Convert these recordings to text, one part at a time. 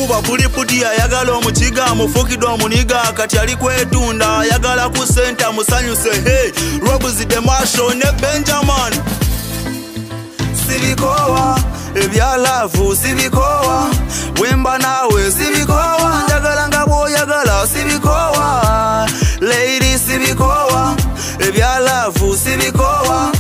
kuba pulipudi ayagala omukiga mufukidwa omuniga kati ali kwetunda ayagala ku center musanyuse hey Robuzi de Marshall ne Benjamin sibikowa ebya love sibikowa wemba nawe sibikowa njagala ngabo yagala sibikowa lady sibikowa ebya love sibikowa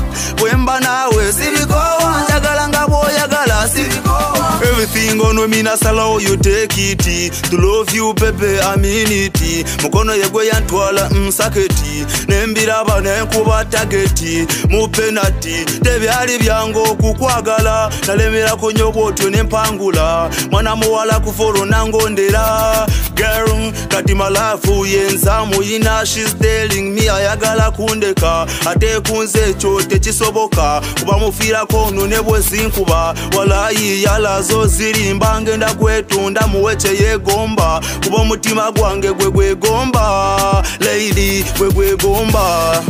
wemba nawe sibikowa njagala ngabo yagala sibikowa everything on me na salo you take it to love you baby I mean it mukono yegwe yantwala msaketi nembiraba nenkuba targeti mu penalty tebyali byango kukwagala nalemera konyobotyo nempangula mwana muwala kuforo nangondera girl kati malafu yenza muyina she's telling me ayagala kundeka ate kunze chote kisoboka kuba mufira kono nebwe zinkuba walayi yalazo ziri mbange nda kwetunda muweche yegomba kuba mutima gwange gwegwe gomba lady gwegwe gomba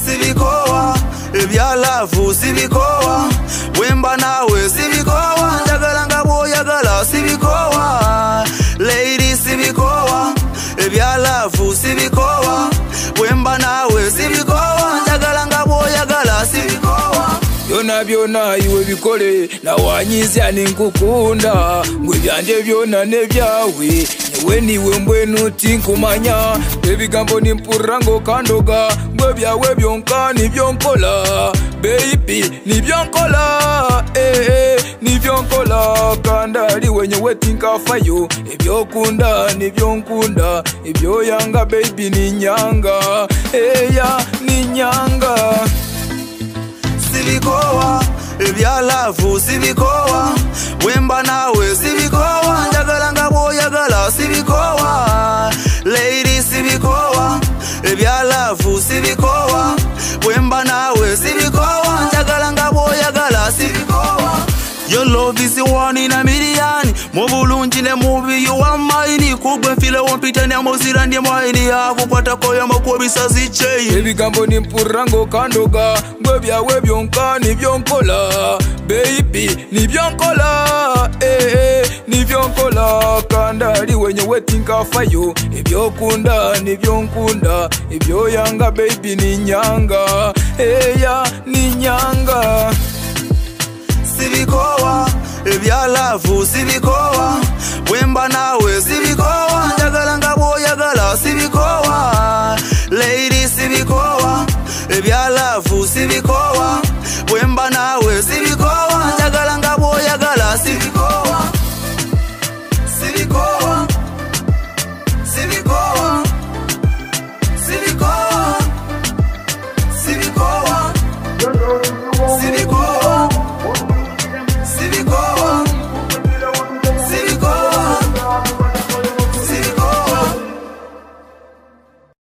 sibikowa ebya love sibikowa wemba nawe sibikowa njagala ngabo yagala sibikowa lady sibikowa ebya love sibikowa wemba nawe sibikowa njagala ngabo yagala sibikowa byona byona iwe bikole na wanyizya ninkukunda ngwe byanje byona nebyawe nyewe niwe mbwenu tinkumanya ebigambo nimpurango kandoga ngwe byawe byonka nibyonkola baby nibyonkola nibyonkola kandali wenyewe tinkafayo ebyokunda nibyonkunda ebyoyanga baby ninyanga ninyanga sibikowa ebya love sibikowa wemba nawe sibikowa njagala ngabo yagala sibikowa lady sibikowa ebya love sibikowa wemba nawe sibikowa njagala ngabo yagala sibikowa your love is the one in a million mubulungi ne mubi you are mine kugwe file wompita ne muzira ndi mine akukwata koyo makobisa zichei ebigambo nimpurango kandoga ngwe byawe byonka nibyonkola baby nibyonkola nibyonkola kandali wenyewe tinkafayo ebyokunda nibyonkunda ebyoyanga baby ninyanga ninyanga sibikowa ebya love sibikowa wemba nawe sibikowa njagala ngabo yagala sibikowa lady sibikowa ebya love sibikowa